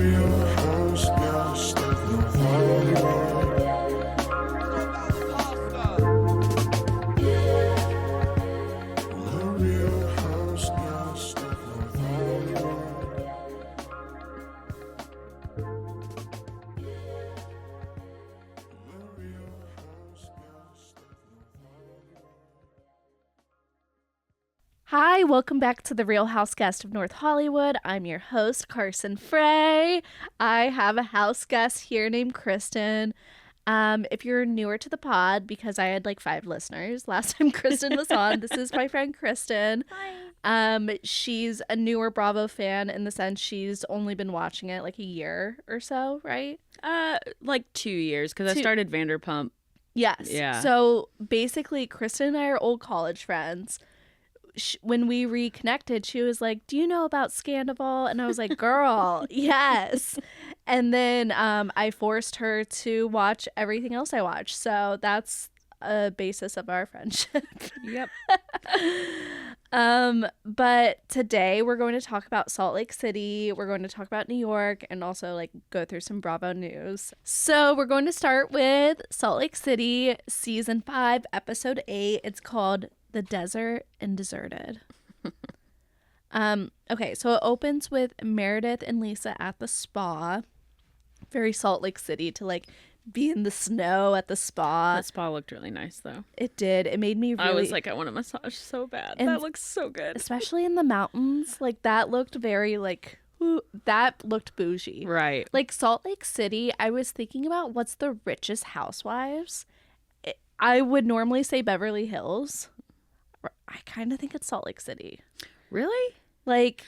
real house guest of North Hollywood. The real house guest of North Hollywood. The real house guest of North Hollywood. Hi, welcome back to the Real House Guest of North Hollywood. I'm your host, Carson Frey. I have a house guest here named Krystan. If you're newer to the pod, because I had like 5 listeners last time Krystan was on, this is my friend Krystan. Hi. She's a newer Bravo fan in the sense she's only been watching it like a year or so, right? Like 2 years, because I started Vanderpump. Yes. Yeah. So basically, Krystan and I are old college friends. When we reconnected, she was like, do you know about Scandival? And I was like, girl, yes. And then I forced her to watch everything else I watch. So that's a basis of our friendship. Yep. But today we're going to talk about Salt Lake City. We're going to talk about New York and also like go through some Bravo news. So we're going to start with Salt Lake City, season 5, episode 8. It's called The Desert and Deserted. Okay, so it opens with Meredith and Lisa at the spa. Very Salt Lake City to like be in the snow at the spa. That spa looked really nice, though. It did. It made me really... I was like, I want a massage so bad. And that looks so good. especially in the mountains. Like, that looked very, like... Ooh, that looked bougie. Right. Like, Salt Lake City, I was thinking about what's the richest housewives. I would normally say Beverly Hills. I kind of think it's Salt Lake City. Really? Like...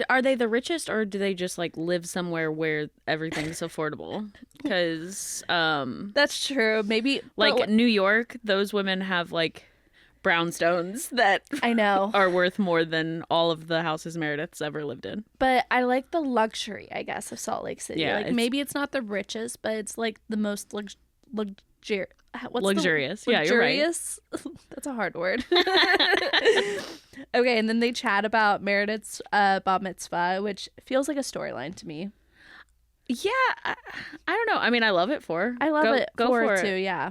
Are they the richest, or do they just, like, live somewhere where everything's affordable? Because, That's true. Maybe... like, but, New York, those women have, like, brownstones that I know. are worth more than all of the houses Meredith's ever lived in. But I like the luxury, I guess, of Salt Lake City. Yeah, Like, maybe it's not the richest, but it's, like, the most luxurious. Luxurious. Yeah, you're right. Luxurious? That's a hard word. Okay, and then they chat about Meredith's bar mitzvah, which feels like a storyline to me. Yeah, I don't know. I mean, I love it for her. I love it Go for for it it. too, yeah.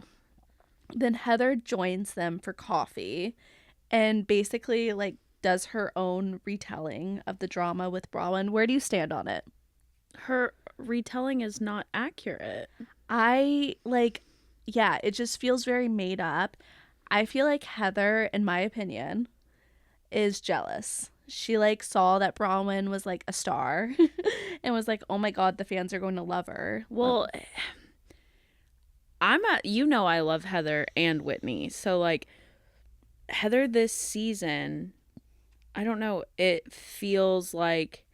Then Heather joins them for coffee and basically like does her own retelling of the drama with Browynn. Where do you stand on it? Her retelling is not accurate. Yeah, it just feels very made up. I feel like Heather, in my opinion, is jealous. She like saw that Browynn was like a star and was like, oh my God, the fans are going to love her. Well, I love Heather and Whitney. So like Heather this season, I don't know, it feels like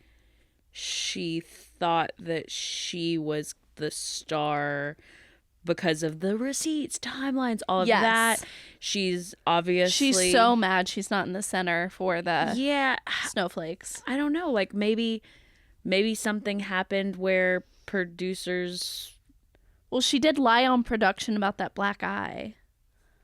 she thought that she was the star because of the receipts, timelines, all of that. She's obviously... She's so mad she's not in the center for the snowflakes. I don't know. Like, maybe something happened where producers... Well, she did lie on production about that black eye.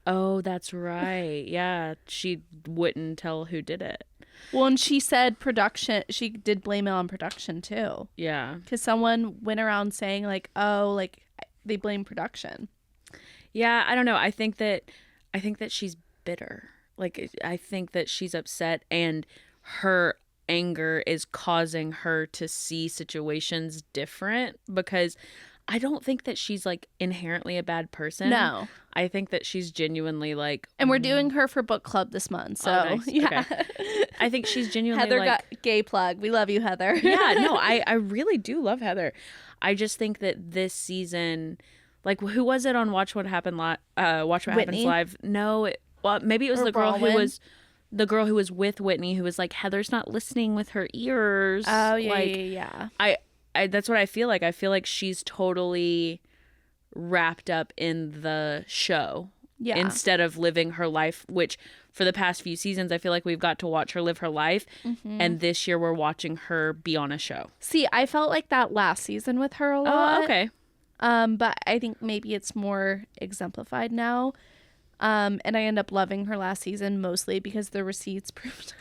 Oh, that's right. Yeah, she wouldn't tell who did it. Well, and she said production... She did blame it on production, too. Yeah. Because someone went around saying, like, oh, like... They blame production. Yeah, I don't know. I think that she's bitter. Like, I think that she's upset, and her anger is causing her to see situations different, because I don't think that she's like inherently a bad person. No. I think that she's genuinely like... And we're doing her for book club this month, so nice. yeah. Okay. I think she's genuinely Heather like... got gay plug. We love you, Heather. Yeah, no, I really do love Heather. I just think that this season, like, who was it on Watch What Happens Live? No, maybe it was the girl who was with Whitney, who was like, Heather's not listening with her ears. Oh yeah. I that's what I feel like. I feel like she's totally wrapped up in the show. Yeah. Instead of living her life, which for the past few seasons, I feel like we've got to watch her live her life. Mm-hmm. And this year we're watching her be on a show. See, I felt like that last season with her a lot. Oh, okay. But I think maybe it's more exemplified now. And I end up loving her last season mostly because the receipts proved.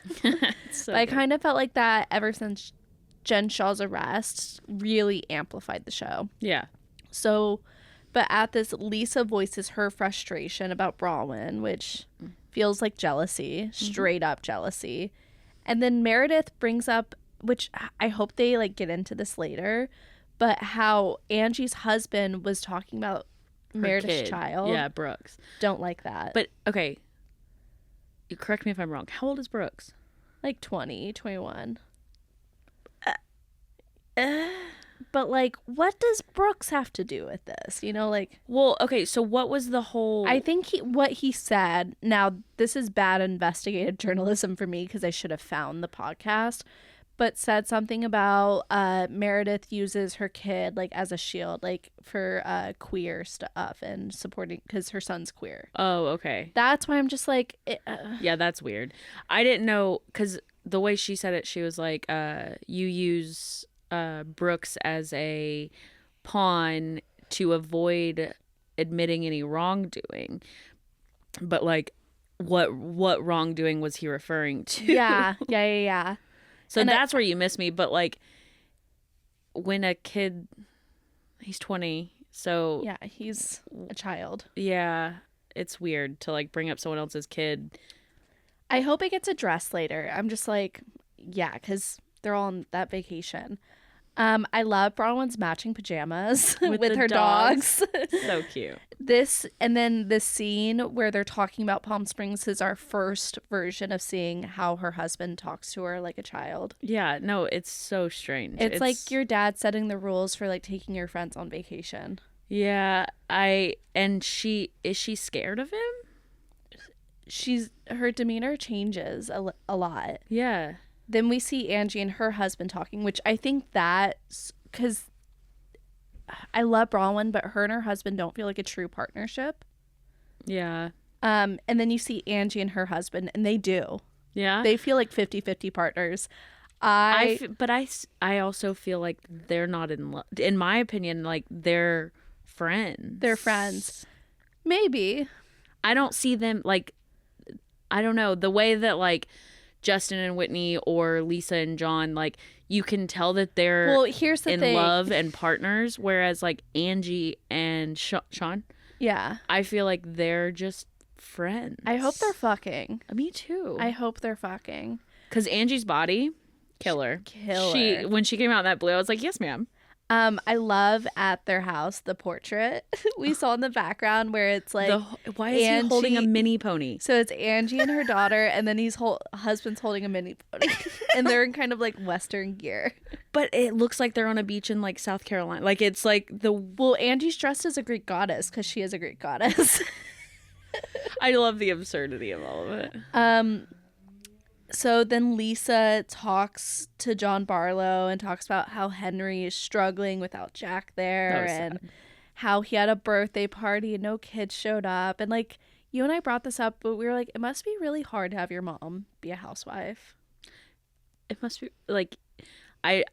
So I kind of felt like that ever since Jen Shaw's arrest really amplified the show. Yeah. So, but at this, Lisa voices her frustration about Browynn, which feels like jealousy, straight up jealousy. And then Meredith brings up, which I hope they like get into this later, but how Angie's husband was talking about Meredith's kid. child. Yeah, Brooks. Don't like that. But, okay. You correct me if I'm wrong. How old is Brooks? Like 20, 21. But, like, what does Brooks have to do with this? You know, like... Well, okay, so what was the whole... I think what he said... Now, this is bad investigative journalism for me because I should have found the podcast. But said something about Meredith uses her kid, like, as a shield, like, for queer stuff and supporting... Because her son's queer. Oh, okay. That's why I'm just like... Yeah, that's weird. I didn't know... Because the way she said it, she was like, you use... Brooks as a pawn to avoid admitting any wrongdoing, but like what wrongdoing was he referring to? Yeah. So And that's where you miss me. But like when a kid, he's 20, so Yeah, he's a child. yeah, it's weird to like bring up someone else's kid. I hope it gets addressed later. I'm just like, yeah, because they're all on that vacation. I love Bronwyn's matching pajamas with the her dogs. So cute. This and then this scene where they're talking about Palm Springs is our first version of seeing how her husband talks to her like a child. Yeah, no, it's so strange. It's like your dad setting the rules for like taking your friends on vacation. Yeah, is she scared of him? Her demeanor changes a lot. Yeah. Then we see Angie and her husband talking, which I think that's because I love Browynn, but her and her husband don't feel like a true partnership. Yeah. And then you see Angie and her husband, and they do. Yeah. They feel like 50-50 partners. But I also feel like they're not in love. In my opinion, like they're friends. They're friends. Maybe. I don't see them like, I don't know, the way that like Justin and Whitney or Lisa and John, like you can tell that they're here's the in thing. love and partners, whereas like Angie and Sean, Yeah. I feel like they're just friends. I hope they're fucking. Me too. I hope they're fucking. Because Angie's body, killer. Killer. When she came out in that blue, I was like, yes, ma'am. I love at their house the portrait we saw in the background where it's like why is he holding a mini pony? So it's Angie and her daughter, and then husband's holding a mini pony, and they're in kind of like Western gear. But it looks like they're on a beach in like South Carolina. Like it's like Angie's dressed as a Greek goddess because she is a Greek goddess. I love the absurdity of all of it. So then Lisa talks to John Barlow and talks about how Henry is struggling without Jack there and how he had a birthday party and no kids showed up. And like you and I brought this up, but we were like, it must be really hard to have your mom be a housewife. It must be like, I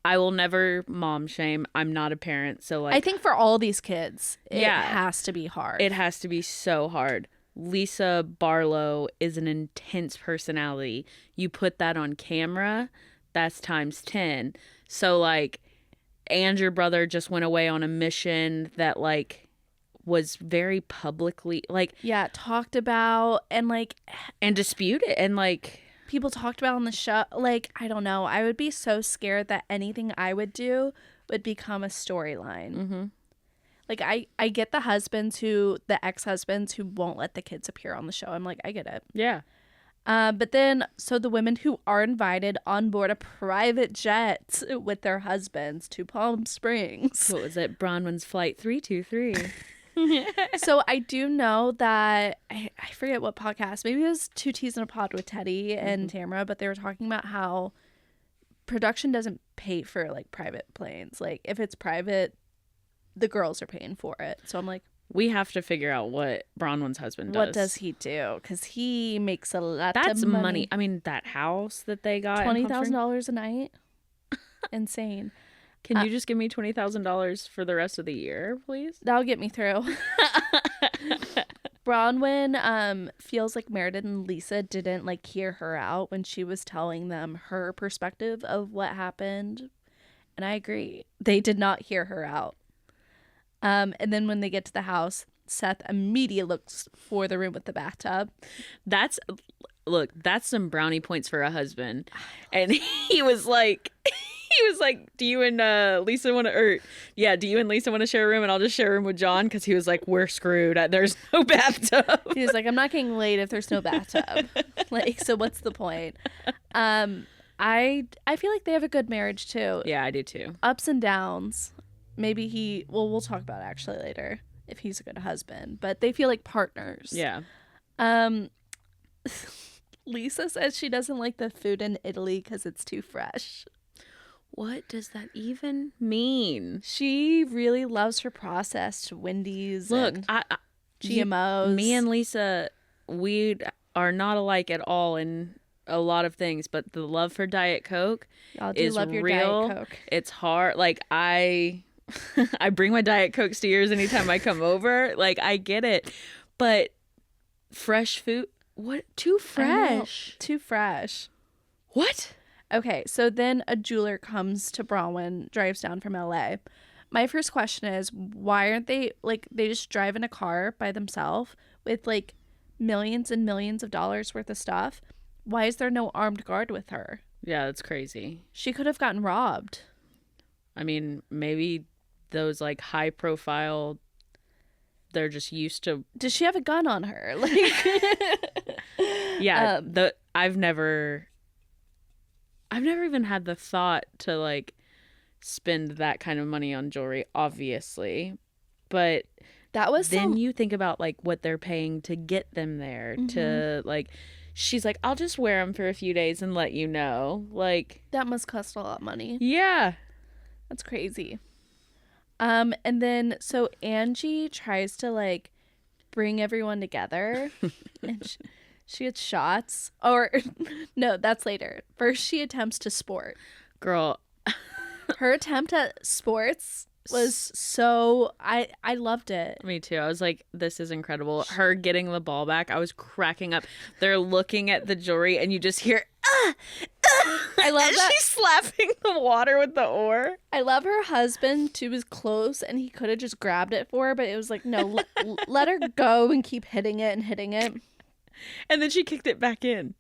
will never mom shame. I'm not a parent. So like, I think for all these kids, it has to be hard. It has to be so hard. Lisa Barlow is an intense personality. You put that on camera, that's times 10. So like, and your brother just went away on a mission that like was very publicly like talked about and disputed and like people talked about on the show. Like, I don't know, I would be so scared that anything I would do would become a storyline. Mm-hmm. Like, I get the ex-husbands who won't let the kids appear on the show. I'm like, I get it. Yeah. But then, so the women who are invited on board a private jet with their husbands to Palm Springs. What was it? Bronwyn's Flight 323. So I do know that, I forget what podcast, maybe it was Two Teas in a Pod with Teddy and Tamara, but they were talking about how production doesn't pay for, like, private planes. Like, if it's private, the girls are paying for it. So I'm like, we have to figure out what Bronwyn's husband does. What does he do? Because he makes a lot That's of money. money. I mean, that house that they got. $20,000 a night? Insane. Can you just give me $20,000 for the rest of the year, please? That'll get me through. Bronwyn feels like Meredith and Lisa didn't like hear her out when she was telling them her perspective of what happened. And I agree. They did not hear her out. And then when they get to the house, Seth immediately looks for the room with the bathtub. That's some brownie points for a husband. And he was like, do you and Lisa want to, do you and Lisa want to share a room and I'll just share a room with John? Because he was like, we're screwed. There's no bathtub. He was like, I'm not getting laid if there's no bathtub. Like, so what's the point? I feel like they have a good marriage too. Yeah, I do too. Ups and downs. Maybe we'll talk about it actually later if he's a good husband. But they feel like partners. Yeah. Lisa says she doesn't like the food in Italy because it's too fresh. What does that even mean? She really loves her processed Wendy's. Look, and GMOs. Me and Lisa, we are not alike at all in a lot of things, but the love for Diet Coke is love your real. Diet Coke. It's hard. Like I bring my Diet Cokes to yours anytime I come over. Like I get it, but fresh food. What? Too fresh. Too fresh. What? Okay, so then a jeweler comes to Browynn, drives down from LA. My first question is, why aren't they, like, they just drive in a car by themselves with, like, millions and millions of dollars worth of stuff? Why is there no armed guard with her? Yeah, that's crazy. She could have gotten robbed. I mean, maybe those, like, high profile, they're just used to. Does she have a gun on her? Like, yeah, I've never even had the thought to like spend that kind of money on jewelry, obviously. But that was then you think about like what they're paying to get them there. Mm-hmm. To like, she's like, I'll just wear them for a few days and let you know. Like that must cost a lot of money. Yeah, that's crazy. And then so Angie tries to like bring everyone together, and she gets shots. Or no, that's later. First, she attempts to sport. Girl, her attempt at sports was so I loved it. Me too. I was like, this is incredible. Her getting the ball back, I was cracking up. They're looking at the jewelry and you just hear I love and that she's slapping the water with the oar. I love her husband too was close and he could have just grabbed it for her, but it was like, no, let her go and keep hitting it and hitting it. And then she kicked it back in.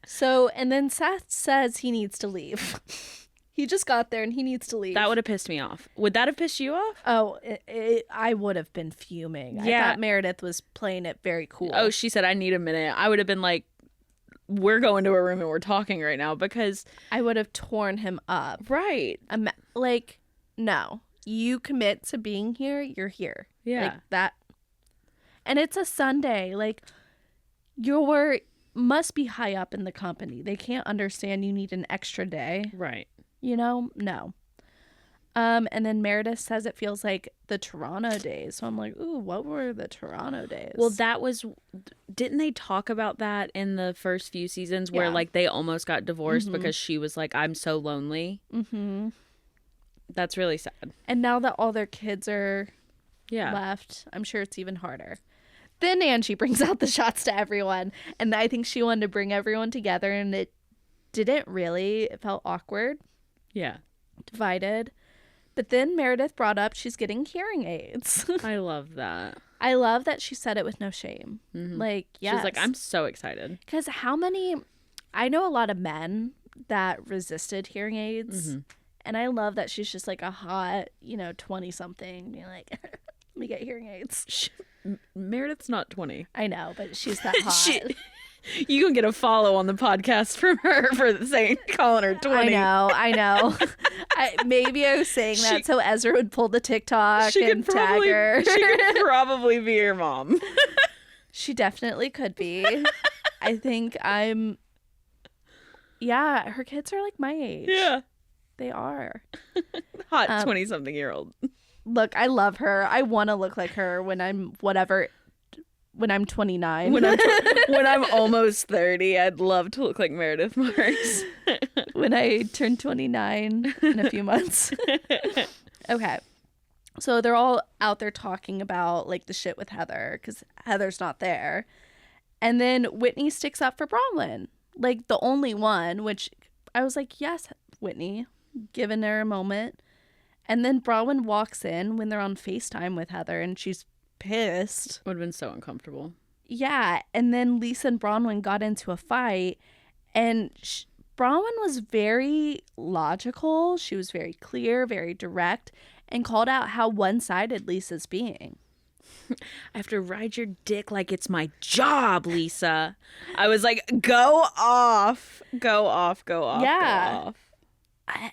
So, and then Seth says he needs to leave. He just got there and he needs to leave. That would have pissed me off. Would that have pissed you off? Oh, I would have been fuming. Yeah. I thought Meredith was playing it very cool. Oh, she said, I need a minute. I would have been like, we're going to a room and we're talking right now, because I would have torn him up. Right. Like, no. You commit to being here, you're here. Yeah. Like that. And it's a Sunday. Like, you must be high up in the company. They can't understand you need an extra day. Right. You know? No. And then Meredith says it feels like the Toronto days. So I'm like, ooh, what were the Toronto days? Well, didn't they talk about that in the first few seasons where like they almost got divorced because she was like, I'm so lonely? Mm-hmm. That's really sad. And now that all their kids are left, I'm sure it's even harder. Then Angie brings out the shots to everyone. And I think she wanted to bring everyone together, and it didn't really. It felt awkward. Yeah. Divided. But then Meredith brought up she's getting hearing aids. I love that. I love that she said it with no shame. Mm-hmm. Like, yes. She was like, I'm so excited. Because I know a lot of men that resisted hearing aids. Mm-hmm. And I love that she's just like a hot, 20-something being like, let me get hearing aids. Meredith's not 20. I know, but she's that hot. You can get a follow on the podcast from her for saying calling her 20. I know. Maybe I was saying that so Ezra would pull the TikTok and tag her. She could probably be your mom. She definitely could be. I think her kids are like my age. Yeah. They are. Hot 20-something-year-old. Look, I love her. I want to look like her when I'm 29. When I'm almost 30, I'd love to look like Meredith Marks. When I turn 29 in a few months. Okay. So they're all out there talking about like the shit with Heather because Heather's not there. And then Whitney sticks up for Brynn, like the only one, which I was like, yes, Whitney, giving her a moment. And then Brynn walks in when they're on FaceTime with Heather and she's pissed. Would have been so uncomfortable. Yeah. And then Lisa and Brynn got into a fight and Brynn was very logical. She was very clear, very direct, and called out how one-sided Lisa's being. I have to ride your dick like it's my job, Lisa. I was like, go off. Go off, go off, Yeah. go off.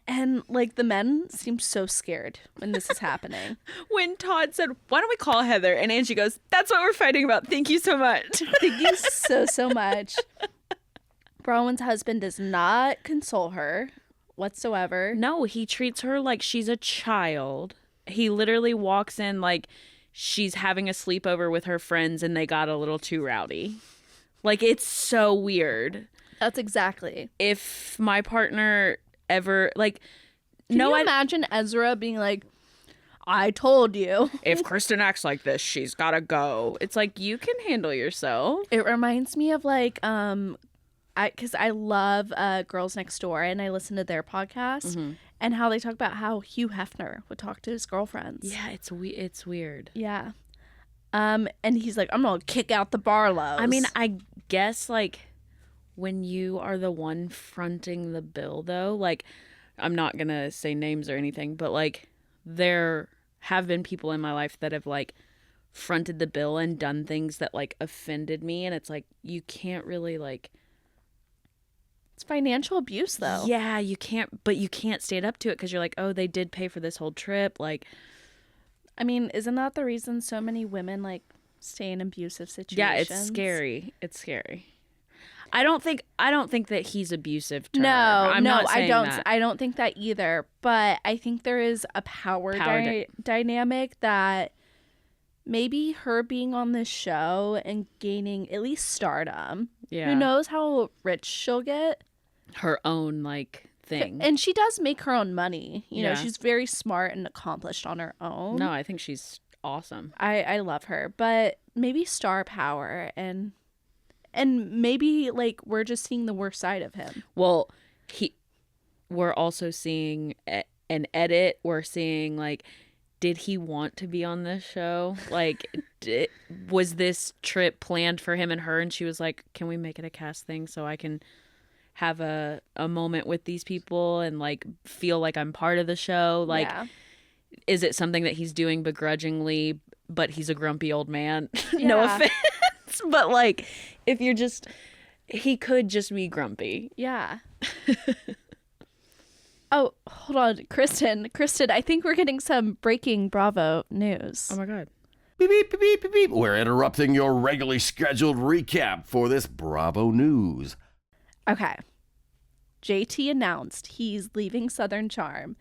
And like the men seemed so scared when this is happening. When Todd said, why don't we call Heather? And Angie goes, that's what we're fighting about. Thank you so much. Thank you so much. Brynn's husband does not console her whatsoever. No, he treats her like she's a child. He literally walks in like she's having a sleepover with her friends and they got a little too rowdy. Like, it's so weird. That's exactly. If my partner ever, like, Can you imagine Ezra being like, I told you. If Krystan acts like this, she's gotta go. It's like, you can handle yourself. It reminds me of like, because I love Girls Next Door and I listen to their podcast and how they talk about how Hugh Hefner would talk to his girlfriends. Yeah, it's weird. Yeah. And he's like, I'm gonna kick out the Barlows. I mean, I guess like when you are the one fronting the bill, though, like, I'm not gonna say names or anything, but like there have been people in my life that have like fronted the bill and done things that like offended me, and it's like you can't really like. It's financial abuse, though. Yeah, you can't stand up to it because you're like, oh, they did pay for this whole trip. Like, I mean, isn't that the reason so many women like stay in abusive situations? yeah, it's scary. It's scary. I don't think that he's abusive to her. I don't think that either. But I think there is a power dynamic that maybe her being on this show and gaining at least stardom. Yeah. Who knows how rich she'll get? Her own like thing. And she does make her own money. You know, Yeah. she's very smart and accomplished on her own. No, I think she's awesome. I love her. But maybe star power and maybe like we're just seeing the worst side of him. Well, we're also seeing an edit. We're seeing like, did he want to be on this show? Like, was this trip planned for him and her? And she was like, can we make it a cast thing so I can have a moment with these people and like feel like I'm part of the show? Like, yeah. Is it something that he's doing begrudgingly, but he's a grumpy old man? Yeah. No offense. But like, if you're just, he could just be grumpy. Yeah. Oh, hold on. Krystan, I think we're getting some breaking Bravo news. Oh my God. Beep, beep, beep, beep, beep, beep. We're interrupting your regularly scheduled recap for this Bravo news. Okay. JT announced he's leaving Southern Charm.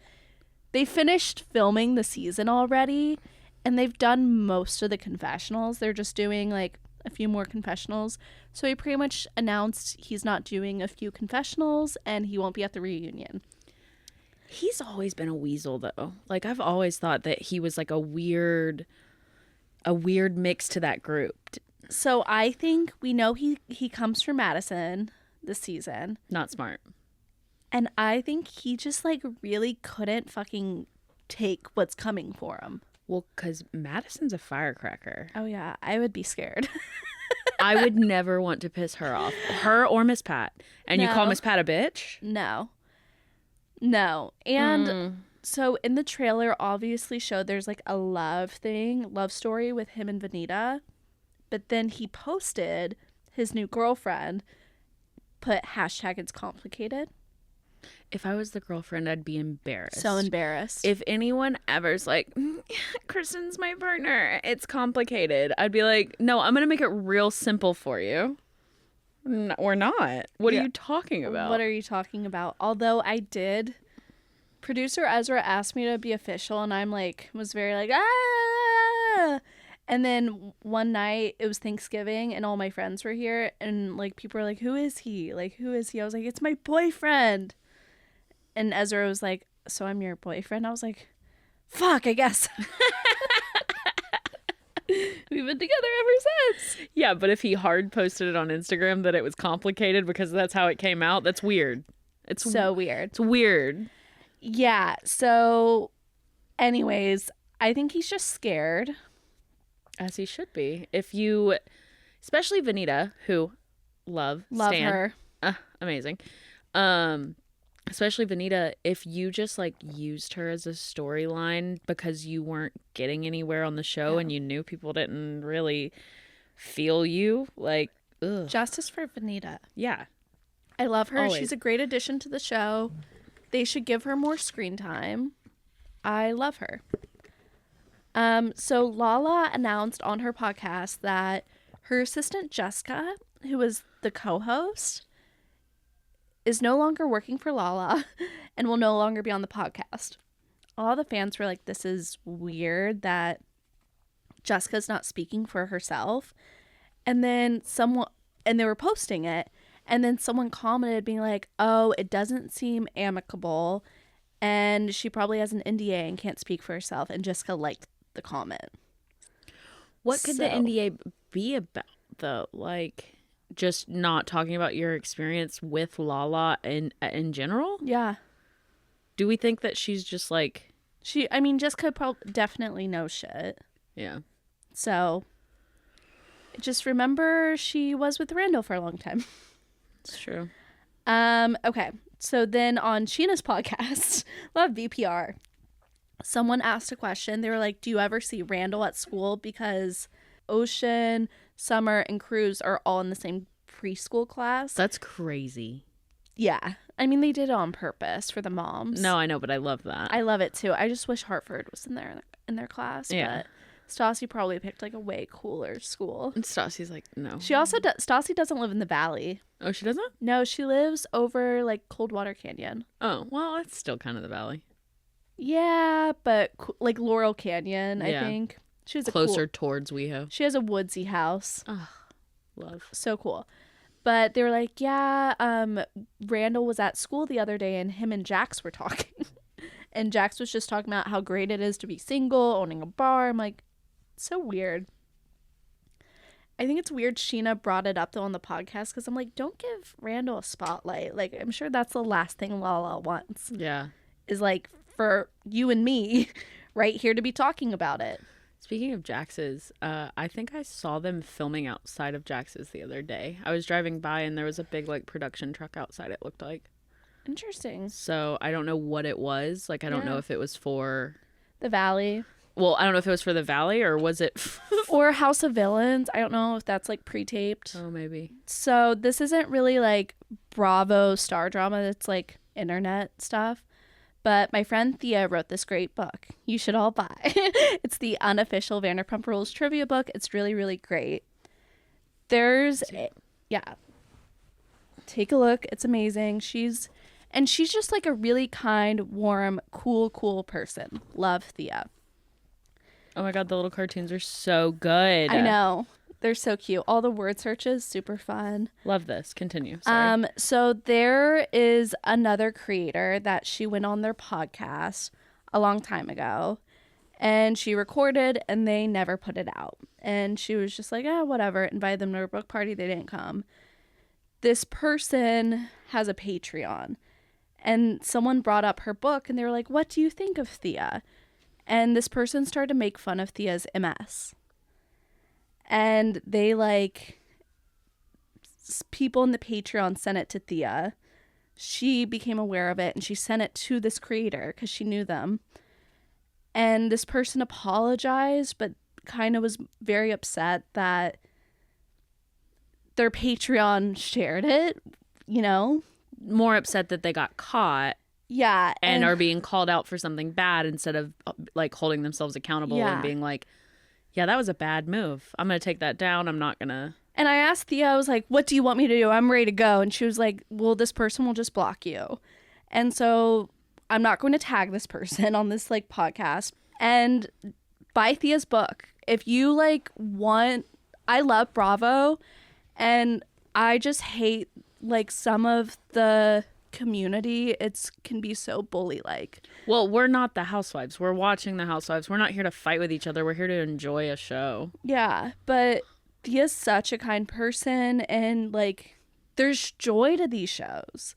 They finished filming the season already, and they've done most of the confessionals. They're just doing like a few more confessionals. So he pretty much announced he's not doing a few confessionals and he won't be at the reunion. He's always been a weasel, though. Like, I've always thought that he was like a weird mix to that group. So I think we know he comes from Madison this season. Not smart. And I think he just like really couldn't fucking take what's coming for him. Well, because Madison's a firecracker. Oh yeah, I would be scared. I would never want to piss her off. Her or Miss Pat. And you call No. Miss Pat a bitch? No. And so in the trailer obviously showed there's like a love story with him and Vanita. But then he posted his new girlfriend, put hashtag it's complicated. If I was the girlfriend, I'd be embarrassed. So embarrassed. If anyone ever's like, Kristen's my partner, it's complicated, I'd be like, no, I'm going to make it real simple for you. No, we're not. What are you talking about? What are you talking about? Although producer Ezra asked me to be official and I'm like, was very like, ah. And then one night it was Thanksgiving and all my friends were here and like people were like, who is he? Like, who is he? I was like, it's my boyfriend. And Ezra was like, so I'm your boyfriend? I was like, Fuck, I guess. We've been together ever since. Yeah, but if he hard posted it on Instagram that it was complicated because that's how it came out, that's weird. It's So weird. It's weird. Yeah. So, anyways, I think he's just scared. As he should be. If you, especially Vanita, who love Stan. Her. Amazing. Especially Vanita, if you just like used her as a storyline because you weren't getting anywhere on the show and you knew people didn't really feel you, like, ugh. Justice for Vanita. Yeah. I love her. Always. She's a great addition to the show. They should give her more screen time. I love her. So Lala announced on her podcast that her assistant Jessica, who was the co-host, is no longer working for Lala and will no longer be on the podcast. All the fans were like, this is weird that Jessica's not speaking for herself. And then they were posting it, and then someone commented being like, oh, it doesn't seem amicable, and she probably has an NDA and can't speak for herself. And Jessica liked the comment. What could the NDA be about, though? Like, just not talking about your experience with Lala in general? Yeah. Do we think that she's just like... Jessica definitely knows shit. Yeah. So, just remember she was with Randall for a long time. It's true. Okay. So then on Sheena's podcast, love VPR, someone asked a question. They were like, do you ever see Randall at school? Because Ocean, Summer, and Cruz are all in the same preschool class. That's crazy. Yeah. I mean, they did it on purpose for the moms. No, I know, but I love that. I love it too. I just wish Hartford was in their class. Yeah. But Stassi probably picked like a way cooler school. And Stassi's like, no. She also Stassi doesn't live in the valley. Oh, she doesn't? No, she lives over like Coldwater Canyon. Oh, well, it's still kind of the valley. Yeah, but like Laurel Canyon, I think. She has closer towards WeHo. She has a woodsy house. Oh, love. So cool. But they were like, yeah, Randall was at school the other day and him and Jax were talking. And Jax was just talking about how great it is to be single, owning a bar. I'm like, so weird. I think it's weird Sheena brought it up though on the podcast because I'm like, don't give Randall a spotlight. Like, I'm sure that's the last thing Lala wants. Yeah. Is like for you and me right here to be talking about it. Speaking of Jax's, I think I saw them filming outside of Jax's the other day. I was driving by and there was a big like production truck outside, it looked like. Interesting. So I don't know what it was. Like, I don't know if it was for... The Valley. Well, I don't know if it was for the Valley or was it... or House of Villains. I don't know if that's like pre-taped. Oh, maybe. So this isn't really like Bravo star drama. It's like internet stuff. But my friend Thea wrote this great book. You should all buy. It's the unofficial Vanderpump Rules trivia book. It's really, really great. Yeah. Take a look. It's amazing. She's just like a really kind, warm, cool person. Love Thea. Oh my God, the little cartoons are so good. I know. They're so cute. All the word searches, super fun. Love this. Continue. Sorry. So there is another creator that she went on their podcast a long time ago, and she recorded, and they never put it out. And she was just like, whatever. Invited them to her book party. They didn't come. This person has a Patreon, and someone brought up her book, and they were like, what do you think of Thea? And this person started to make fun of Thea's MS. And they people in the Patreon sent it to Thea. She became aware of it and she sent it to this creator because she knew them. And this person apologized, but kind of was very upset that their Patreon shared it, you know? More upset that they got caught. Yeah. And are being called out for something bad instead of like holding themselves accountable and being like, yeah, that was a bad move. I'm going to take that down. I'm not going to. And I asked Thea, I was like, what do you want me to do? I'm ready to go. And she was like, well, this person will just block you. And so I'm not going to tag this person on this like podcast. And buy Thea's book. If you I love Bravo. And I just hate like some of the community, it can be so bully-like. Well, we're not the housewives. We're watching the housewives. We're not here to fight with each other. We're here to enjoy a show. Yeah, but Thea's such a kind person, and like there's joy to these shows.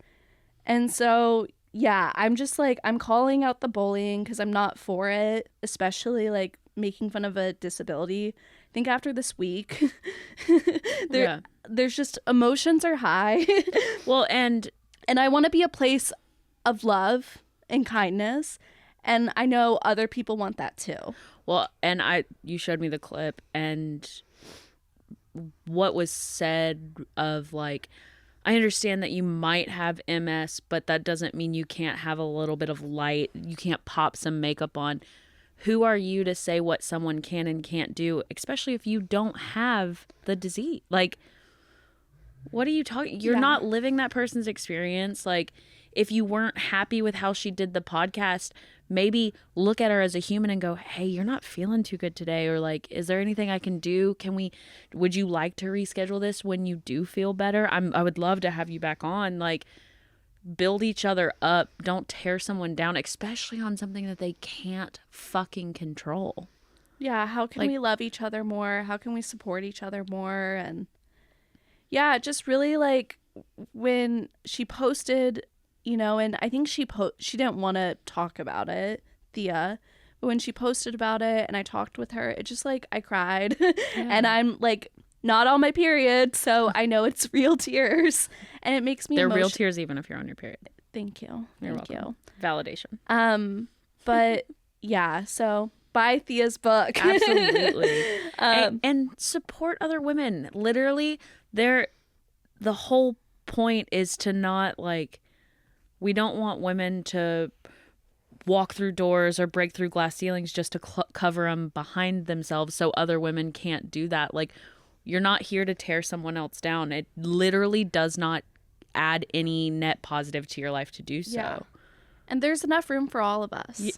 And so, yeah, I'm just like, I'm calling out the bullying because I'm not for it, especially like making fun of a disability. I think after this week, there's just emotions are high. Well, and I want to be a place of love and kindness. And I know other people want that too. Well, and you showed me the clip, and what was said of like, I understand that you might have MS, but that doesn't mean you can't have a little bit of light. You can't pop some makeup on. Who are you to say what someone can and can't do, especially if you don't have the disease? Like, what are you talking? You're not living that person's experience. Like, if you weren't happy with how she did the podcast, maybe look at her as a human and go, hey, you're not feeling too good today. Or like, is there anything I can do? Would you like to reschedule this when you do feel better? I would love to have you back on. Like, build each other up. Don't tear someone down, especially on something that they can't fucking control. Yeah. How can we love each other more? How can we support each other more? And yeah, just really like when she posted, you know, and I think she didn't want to talk about it, Thea, but when she posted about it and I talked with her, it just like, I cried. And I'm like not on my period, so I know it's real tears, and it makes me They're real tears even if you're on your period. Thank you. You're Thank welcome. Validation. But yeah, so buy Thea's book. Absolutely. And support other women. Literally, the whole point is to not like, we don't want women to walk through doors or break through glass ceilings just to cover them behind themselves so other women can't do that. Like, you're not here to tear someone else down. It literally does not add any net positive to your life to do so. Yeah. And there's enough room for all of us. Yeah.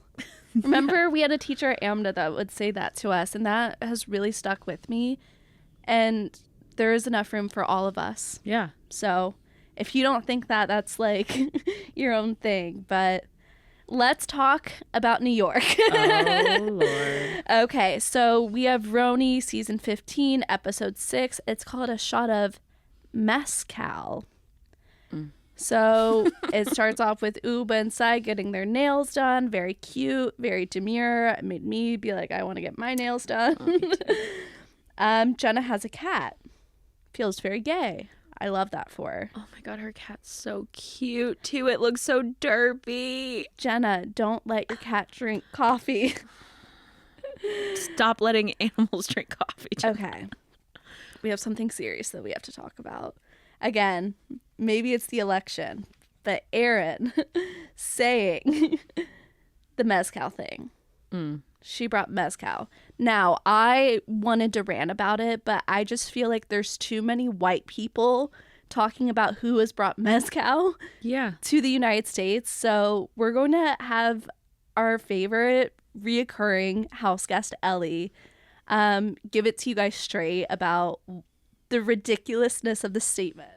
Remember, we had a teacher at AMDA that would say that to us, and that has really stuck with me. And there is enough room for all of us. Yeah. So if you don't think that, that's like your own thing. But let's talk about New York. Oh, Lord. Okay, so we have RHONY season 15, episode 6. It's called A Shot of Mezcal. So it starts off with Uba and Sai getting their nails done. Very cute, very demure. It made me be like, I want to get my nails done. Jenna has a cat. Feels very gay. I love that for her. Oh my God, her cat's so cute too. It looks so derpy. Jenna, don't let your cat drink coffee. Stop letting animals drink coffee, Jenna. Okay. We have something serious that we have to talk about. Again, maybe it's the election, but Erin saying the Mezcal thing. She brought Mezcal. Now, I wanted to rant about it, but I just feel like there's too many white people talking about who has brought Mezcal to the United States. So we're going to have our favorite reoccurring house guest, Ellie, give it to you guys straight about the ridiculousness of the statement.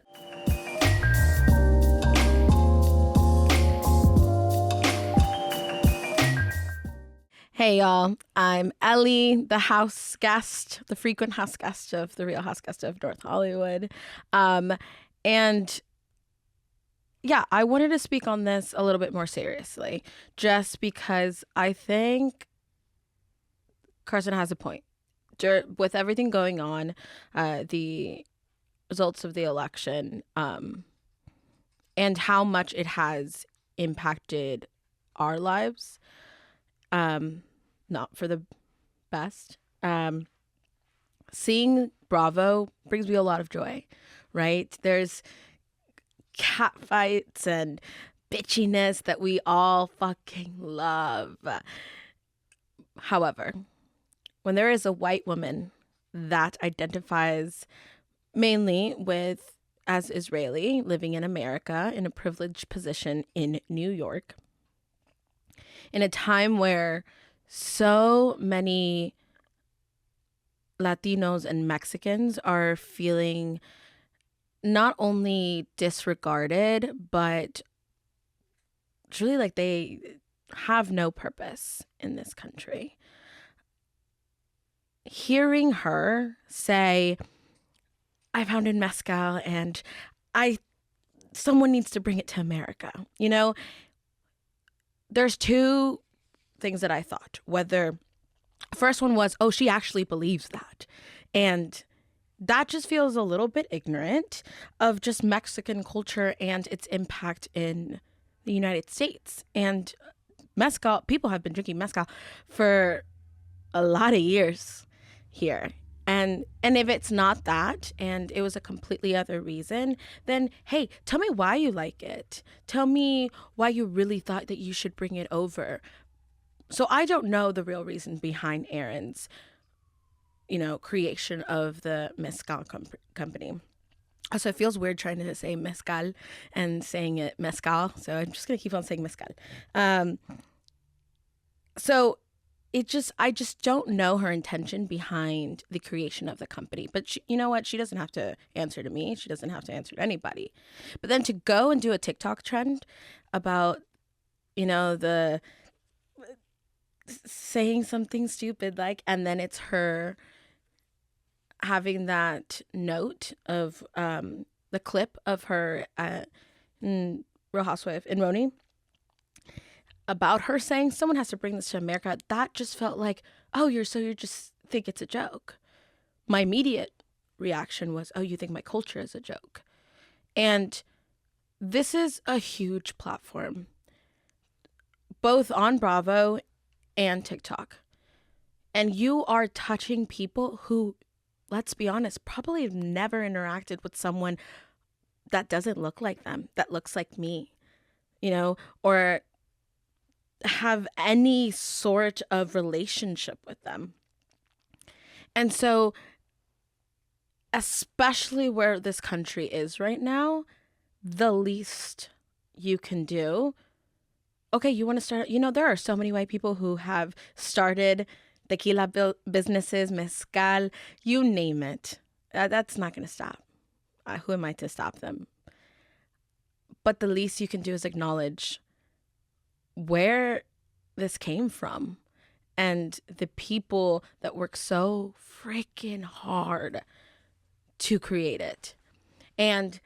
Hey y'all, I'm Ellie, the house guest, the frequent house guest of the Real House Guest of North Hollywood. And yeah, I wanted to speak on this a little bit more seriously, just because I think Krystan has a point. With everything going on, the results of the election, and how much it has impacted our lives, not for the best. Seeing Bravo brings me a lot of joy, right? There's cat fights and bitchiness that we all fucking love. However, when there is a white woman that identifies mainly as Israeli, living in America, in a privileged position in New York, in a time where so many Latinos and Mexicans are feeling not only disregarded, but truly like they have no purpose in this country. Hearing her say, I found in Mezcal and someone needs to bring it to America. You know, there's two things that I thought. Whether first one was, oh, she actually believes that. And that just feels a little bit ignorant of just Mexican culture and its impact in the United States. And mezcal, people have been drinking mezcal for a lot of years here. And if it's not that, and it was a completely other reason, then hey, tell me why you like it. Tell me why you really thought that you should bring it over. So I don't know the real reason behind Erin's, creation of the mezcal company. Also, it feels weird trying to say mezcal and saying it mezcal. So I'm just going to keep on saying mezcal. So I just don't know her intention behind the creation of the company. But she, you know what? She doesn't have to answer to me. She doesn't have to answer to anybody. But then to go and do a TikTok trend about, the saying something stupid like, and then it's her having that note of the clip of her in Real Housewife in RHONY about her saying someone has to bring this to America. That just felt like, oh, you just think it's a joke. My immediate reaction was, oh, you think my culture is a joke. And this is a huge platform, both on Bravo and TikTok. And you are touching people who, let's be honest, probably have never interacted with someone that doesn't look like them, that looks like me, or have any sort of relationship with them. And so, especially where this country is right now, the least you can do, okay, you want to start, there are so many white people who have started tequila businesses, mezcal, you name it. That's not going to stop. Who am I to stop them? But the least you can do is acknowledge where this came from and the people that work so freaking hard to create it. And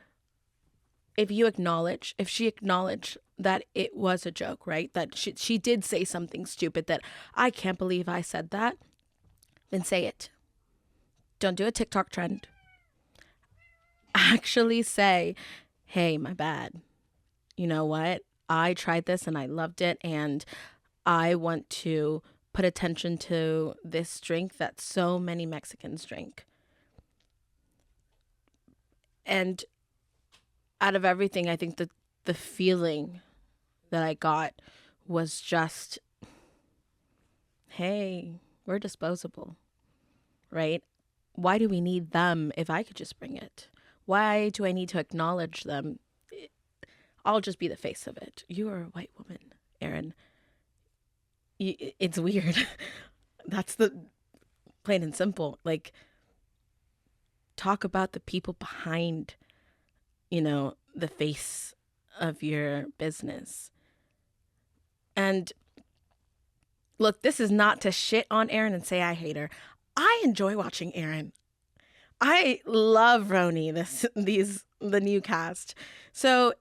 if she acknowledged that it was a joke, right? That she did say something stupid that I can't believe I said that, then say it. Don't do a TikTok trend. Actually say, hey, my bad. You know what? I tried this and I loved it, and I want to put attention to this drink that so many Mexicans drink. And out of everything, I think the feeling that I got was just, hey, we're disposable, right? Why do we need them if I could just bring it? Why do I need to acknowledge them? I'll just be the face of it. You are a white woman, Erin. It's weird. That's the plain and simple. Like, talk about the people behind, the face of your business. And look, this is not to shit on Erin and say I hate her. I enjoy watching Erin. I love RHONY, the new cast. So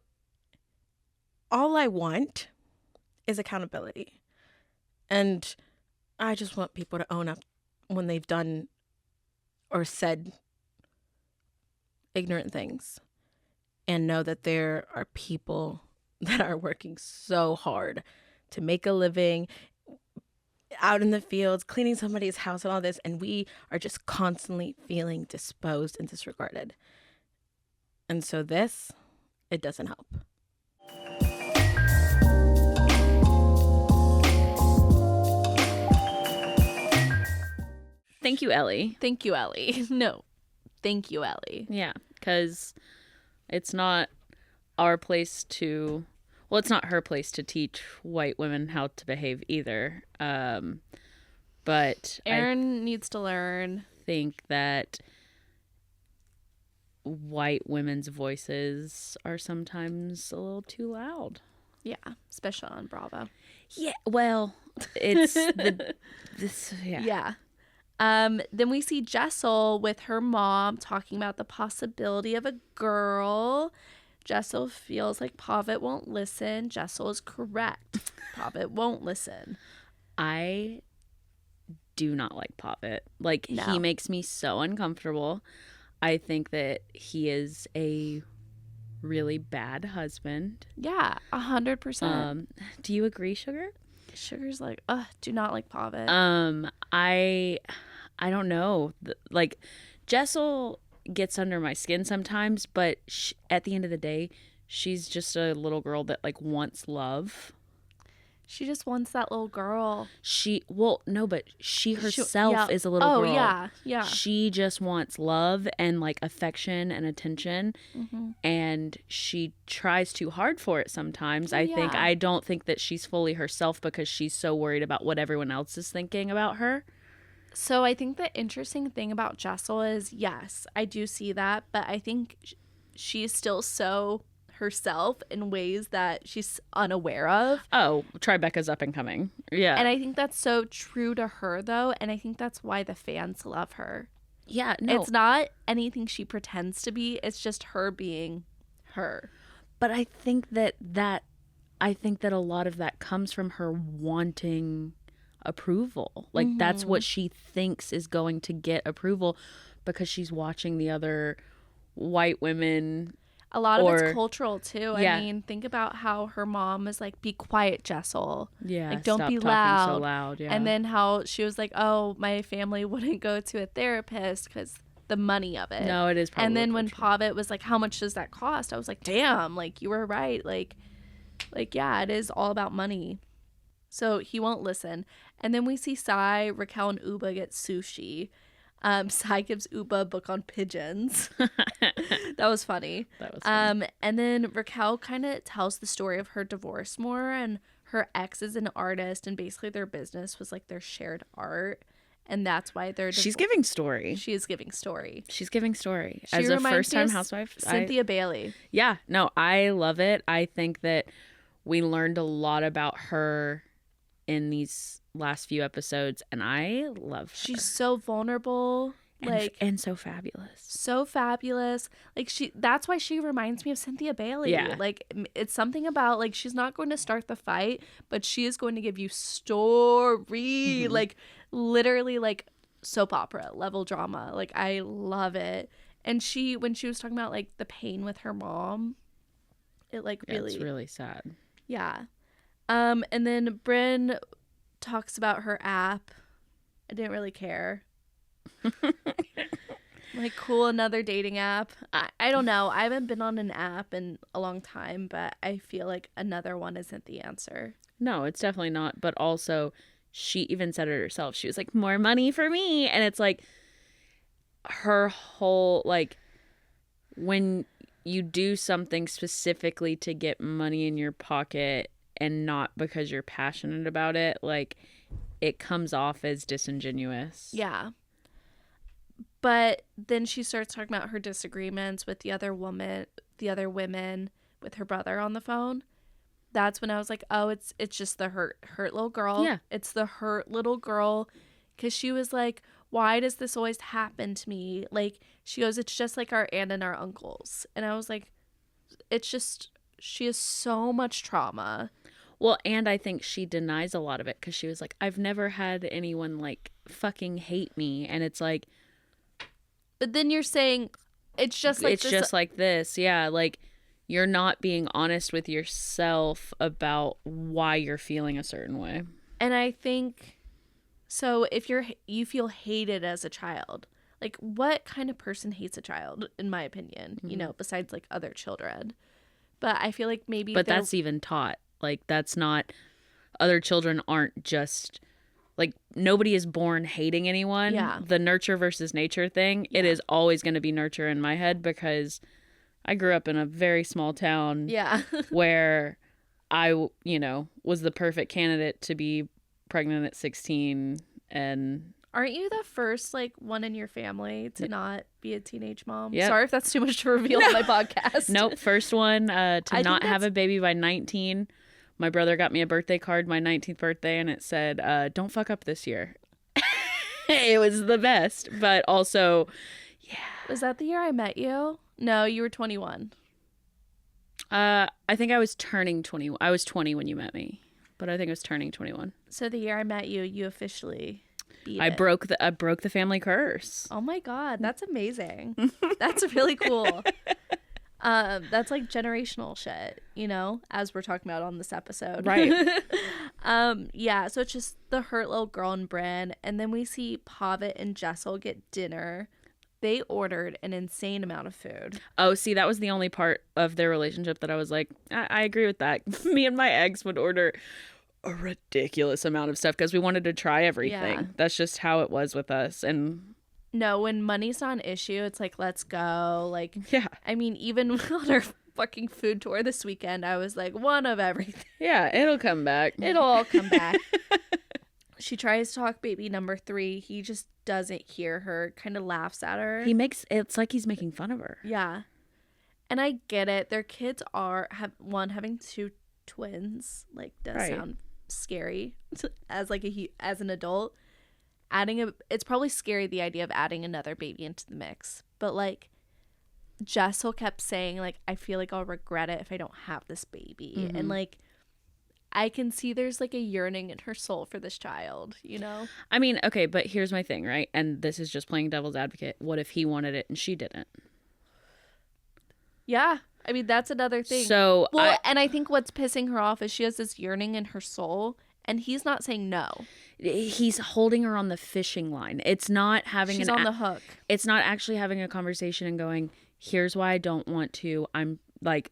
all I want is accountability. And I just want people to own up when they've done or said ignorant things, and know that there are people that are working so hard to make a living out in the fields, cleaning somebody's house and all this, and we are just constantly feeling disposed and disregarded. And so it doesn't help. Thank you, Ellie. Thank you, Ellie. No, thank you, Ellie. Yeah, because it's not our place to... Well, it's not her place to teach white women how to behave either. But Erin needs to learn. I think that white women's voices are sometimes a little too loud. Yeah, especially on Bravo. Yeah, well, it's yeah. Yeah. Then we see Jessel with her mom talking about the possibility of a girl. Jessel feels like Pavit won't listen. Jessel is correct. Pavit won't listen. I do not like Pavit. Like, No. he makes me so uncomfortable. I think that he is a really bad husband. Yeah, 100%. Do you agree, Sugar? Sugar's like, do not like Pavit. I don't know. Like, Jessel gets under my skin sometimes, but at the end of the day, she's just a little girl that like wants love. She just wants that little girl. But she herself is a little girl. Oh, yeah, yeah. She just wants love and like affection and attention, and she tries too hard for it sometimes. I don't think that she's fully herself because she's so worried about what everyone else is thinking about her. So I think the interesting thing about Jessel is, yes, I do see that, but I think she's still so herself in ways that she's unaware of. Oh, Tribeca's up and coming. Yeah. And I think that's so true to her, though, and I think that's why the fans love her. Yeah, no. It's not anything she pretends to be, it's just her being her. But I think that a lot of that comes from her wanting approval. Like, that's what she thinks is going to get approval because she's watching the other white women. A lot of it's cultural too. Yeah. I mean, think about how her mom was like, "Be quiet, Jessel. Yeah, like don't stop be talking loud." so loud. Yeah. And then how she was like, "Oh, my family wouldn't go to a therapist because the money of it." No, it is probably. And then when cultural. Pavit was like, "How much does that cost?" I was like, "Damn, like you were right. Like yeah, it is all about money." So he won't listen. And then we see Sai, Raquel, and Uba get sushi. Sai gives Uba a book on pigeons. That was funny. That was funny. And then Raquel kind of tells the story of her divorce more, and her ex is an artist, and basically their business was like their shared art, and that's why they're She's giving story. She is giving story. She's giving story. She As a reminds me first-time of housewife. Cynthia Bailey. Yeah, no, I love it. I think that we learned a lot about her in these last few episodes, and I love her. She's so vulnerable. And so fabulous. So fabulous. Like that's why she reminds me of Cynthia Bailey. Yeah. Like it's something about like she's not going to start the fight, but she is going to give you story. Like literally like soap opera level drama. Like I love it. And when she was talking about like the pain with her mom, it like really it's really sad. Yeah. And then Brynn talks about her app. I didn't really care. Like, cool, another dating app. I don't know. I haven't been on an app in a long time, but I feel like another one isn't the answer. No, it's definitely not. But also, she even said it herself. She was like, more money for me. And it's like her whole, like, when you do something specifically to get money in your pocket and not because you're passionate about it, like, it comes off as disingenuous. Yeah. But then she starts talking about her disagreements with the other women with her brother on the phone. That's when I was like, oh, it's just the hurt little girl. Yeah. It's the hurt little girl. Because she was like, why does this always happen to me? Like, she goes, it's just like our aunt and our uncles. And I was like, it's just, she has so much trauma. Well, and I think she denies a lot of it because she was like, I've never had anyone, like, fucking hate me. And it's like, but then you're saying it's just like it's this. Just like this. Yeah, like you're not being honest with yourself about why you're feeling a certain way. And I think so if you feel hated as a child, like what kind of person hates a child, in my opinion, you know, besides like other children. But I feel like maybe that's even taught. Like that's not, other children aren't just, like, nobody is born hating anyone. Yeah. The nurture versus nature thing, it is always going to be nurture in my head because I grew up in a very small town. Yeah. where I, you know, was the perfect candidate to be pregnant at 16. And aren't you the first, like, one in your family to not be a teenage mom? Yep. Sorry if that's too much to reveal on my podcast. Nope. First one to not have a baby by 19. My brother got me a birthday card, my 19th birthday, and it said, don't fuck up this year. It was the best, but also, yeah. Was that the year I met you? No, you were 21. I think I was turning 20. I was 20 when you met me, but I think I was turning 21. So the year I met you, you officially beat I it. broke the family curse. Oh my God, that's amazing. That's really cool. That's like generational shit, you know, as we're talking about on this episode. Right. Yeah, so it's just the hurt little girl and Brynn, and then we see Pavit and Jessel get dinner. They ordered an insane amount of food. Oh, see, that was the only part of their relationship that I was like, I agree with that. Me and my ex would order a ridiculous amount of stuff because we wanted to try everything. Yeah. That's just how it was with us. And No, when money's not an issue, it's like, let's go. Like, yeah. I mean, even on our fucking food tour this weekend, I was like, one of everything. Yeah, it'll come back. It'll all come back. She tries to talk baby number 3. He just doesn't hear her, kind of laughs at her. It's like he's making fun of her. Yeah. And I get it. Their kids are, having 2 twins, like, does Right. sound scary as like as an adult. It's probably scary, the idea of adding another baby into the mix. But like, Jessel kept saying, like, I feel like I'll regret it if I don't have this baby. Mm-hmm. And like, I can see there's like a yearning in her soul for this child, you know? I mean, okay, but here's my thing, right? And this is just playing devil's advocate. What if he wanted it and she didn't? Yeah. I mean, that's another thing. So, and I think what's pissing her off is she has this yearning in her soul, and he's not saying no. he's holding her on the fishing line. It's not having She's on the hook. It's not actually having a conversation and going, here's why I don't want to. I'm like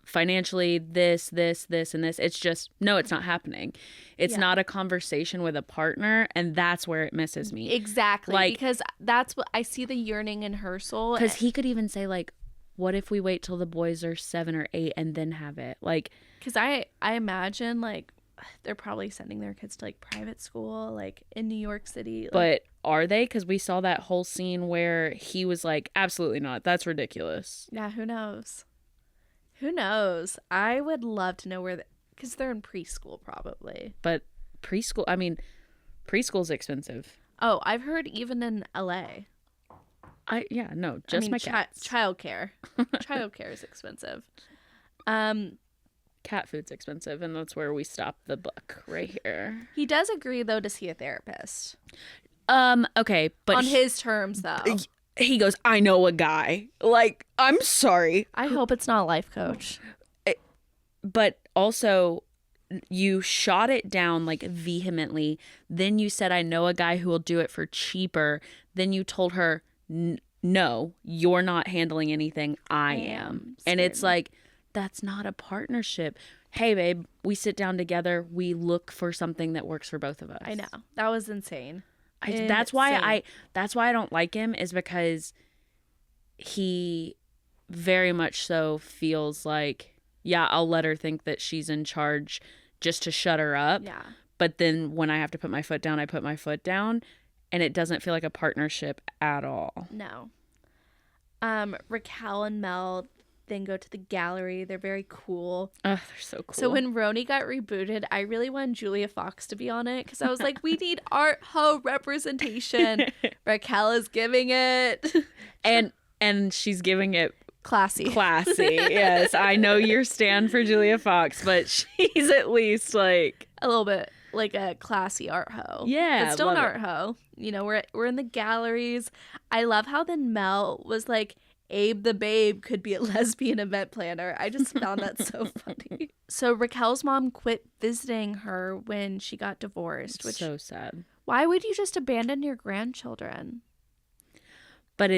financially this, and this. It's just, no, it's not happening. It's not a conversation with a partner. And that's where it misses me. Exactly. Like, because that's what I see, the yearning in her soul. Because he could even say like, what if we wait till the boys are 7 or 8 and then have it? Like, because I imagine like they're probably sending their kids to like private school, like in New York City. Like, but are they? Because we saw that whole scene where he was like, absolutely not. That's ridiculous. yeah, who knows? Who knows? I would love to know where, because they're in preschool probably. But preschool's expensive. Oh, I've heard even in LA. My cats. Childcare. Childcare is expensive. Cat food's expensive, and that's where we stop the book right here. He does agree though to see a therapist. Okay, but on his terms though. He goes, I know a guy. Like, I'm sorry. I hope it's not a life coach. But also, you shot it down like vehemently. Then you said, I know a guy who will do it for cheaper. Then you told her, no, you're not handling anything. I am. And it's like, that's not a partnership. Hey, babe, we sit down together. We look for something that works for both of us. I know. That was insane. That's why I don't like him, is because he very much so feels like, yeah, I'll let her think that she's in charge just to shut her up. Yeah. But then when I have to put my foot down, I put my foot down, and it doesn't feel like a partnership at all. No. Raquel and Mel then go to the gallery. They're very cool. Oh, they're so cool. So when RHONY got rebooted, I really wanted Julia Fox to be on it because I was like, we need art ho representation. Raquel is giving it. And she's giving it classy. Yes, I know you're stand for Julia Fox, but she's at least like a little bit like a classy art ho. Yeah, but still an art ho. You know, we're in the galleries. I love how then Mel was like, Abe the Babe could be a lesbian event planner. I just found that so funny. So Raquel's mom quit visiting her when she got divorced, which so sad. Why would you just abandon your grandchildren? But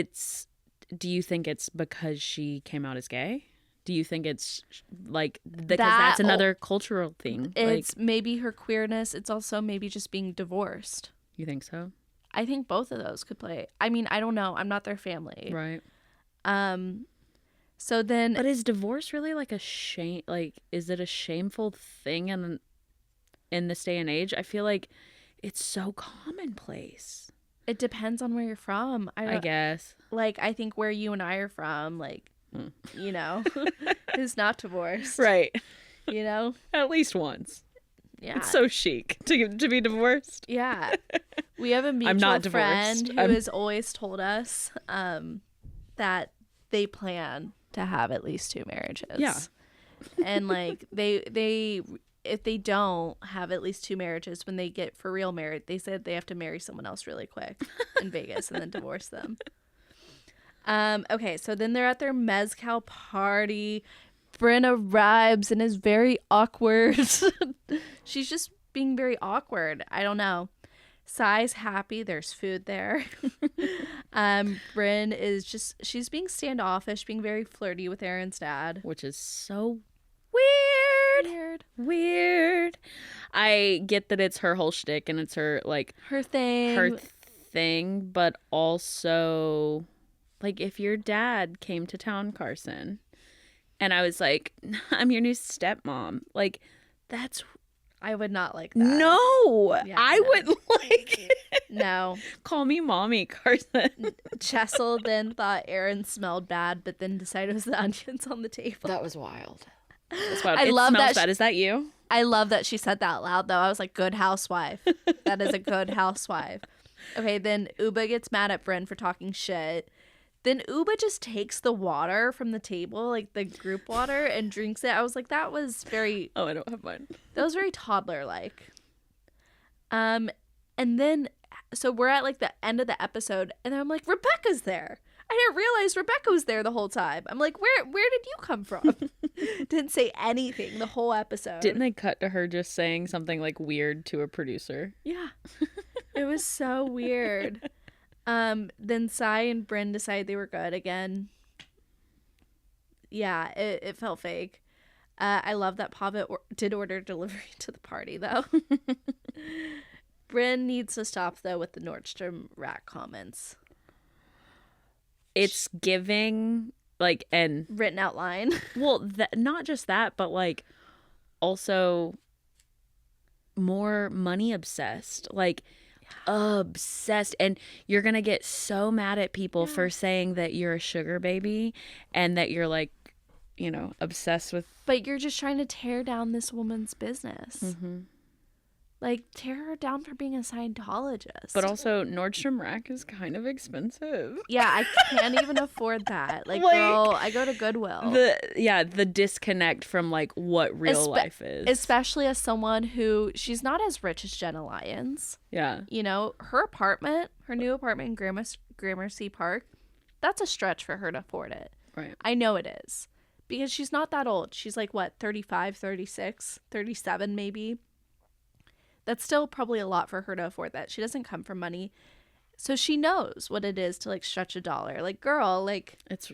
do you think it's because she came out as gay? Do you think it's like, because that's another cultural thing? It's maybe her queerness. It's also maybe just being divorced. You think so? I think both of those could play. I mean, I don't know. I'm not their family. Right. So then, but is divorce really like a shame? Like, is it a shameful thing in this day and age? I feel like it's so commonplace. It depends on where you're from. I guess. Like, I think where you and I are from, like, you know, who's not divorced. Right. You know? At least once. Yeah. It's so chic to be divorced. Yeah. We have a mutual not friend divorced. who has always told us that they plan to have at least 2 marriages. Yeah. And like they if they don't have at least 2 marriages, when they get for real married, they said they have to marry someone else really quick in Vegas and then divorce them. Okay, so then they're at their Mezcal party. Brynn arrives and is very awkward. She's just being very awkward. I don't know. Sai's happy. There's food there. Brynn is she's being standoffish, being very flirty with Aaron's dad. Which is so Weird. I get that it's her whole shtick and it's her, like, Her thing. but also, like, if your dad came to town, Carson, and I was like, I'm your new stepmom, like, that's... I would not like that. No! Yeah, I no. wouldn't like it. No. Call me mommy, Carson. Jessel then thought Aaron smelled bad, but then decided it was the onions on the table. That was wild. That's wild. I It love smells that bad. Is that you? I love that she said that out loud, though. I was like, good housewife. That is a good housewife. Okay, then Uba gets mad at Brynn for talking shit. Then Uba just takes the water from the table, like the group water, and drinks it. I was like, that was very... Oh, I don't have mine. That was very toddler-like. And then, so we're at like the end of the episode, and then I'm like, Rebecca's there. I didn't realize Rebecca was there the whole time. I'm like, where did you come from? Didn't say anything the whole episode. Didn't they cut to her just saying something like weird to a producer? Yeah. It was so weird. Then Sai and Brynn decided they were good again. Yeah, it felt fake. I love that Pavit did order delivery to the party, though. Brynn needs to stop, though, with the Nordstrom Rack comments. It's giving, like, and... Written out line. Well, not just that, but, like, also more money obsessed. Like, obsessed. And you're going to get so mad at people for saying that you're a sugar baby and that you're, like, you know, obsessed with... But you're just trying to tear down this woman's business. Mm-hmm. Like, tear her down for being a Scientologist. But also, Nordstrom Rack is kind of expensive. Yeah, I can't even afford that. Like, Like, girl, I go to Goodwill. The disconnect from, like, what real life is. Especially as someone who, she's not as rich as Jenna Lyons. Yeah. You know, her new apartment in Gramercy Park, that's a stretch for her to afford it. Right. I know it is. Because she's not that old. She's like, what, 35, 36, 37 maybe? That's still probably a lot for her to afford that. She doesn't come from money. So she knows what it is to, like, stretch a dollar. Like, girl, like... It's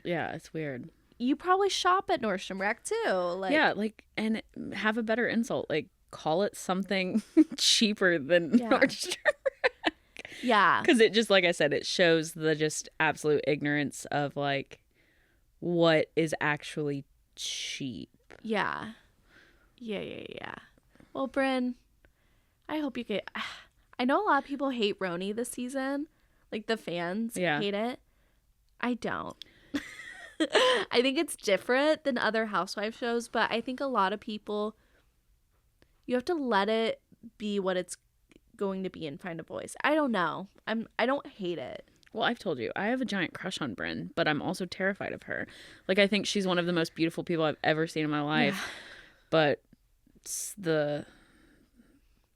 weird. You probably shop at Nordstrom Rack, too. Like, yeah, like, and have a better insult. Like, call it something cheaper than Nordstrom Rack. Yeah. Because it just, like I said, it shows the just absolute ignorance of, like, what is actually cheap. Yeah. Yeah. Well, Brynn... I hope you get... I know a lot of people hate RHONY this season. Like, the fans hate it. I don't. I think it's different than other housewife shows, but I think a lot of people... You have to let it be what it's going to be and find a voice. I don't know. I don't hate it. Well, I've told you, I have a giant crush on Brynn, but I'm also terrified of her. Like, I think she's one of the most beautiful people I've ever seen in my life. Yeah. But it's the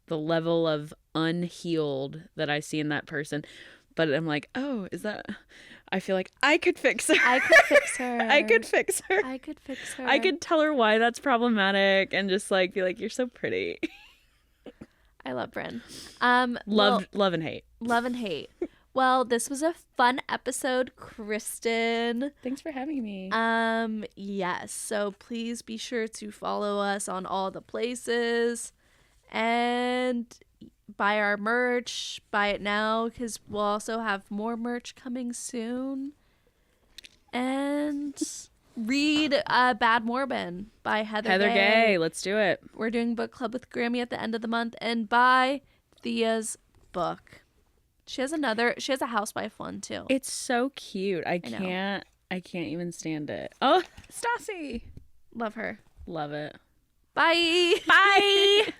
level of unhealed that I see in that person. But I'm like, oh, is that... I feel like I could fix her. I could fix her. I could fix her. I could fix her. I could tell her why that's problematic and just, like, be like, you're so pretty. I love Brynn. Love and hate. Love and hate. Well, this was a fun episode, Krystan. Thanks for having me. Yes. So please be sure to follow us on all the places. And buy our merch. Buy it now because we'll also have more merch coming soon. And read Bad Morbin by Heather Gay. Let's do it. We're doing book club with Grammy at the end of the month. And buy Thea's book. She has a housewife one too. It's so cute. I can't even stand it. Oh, Stassi. Love her. Love it. Bye. Bye.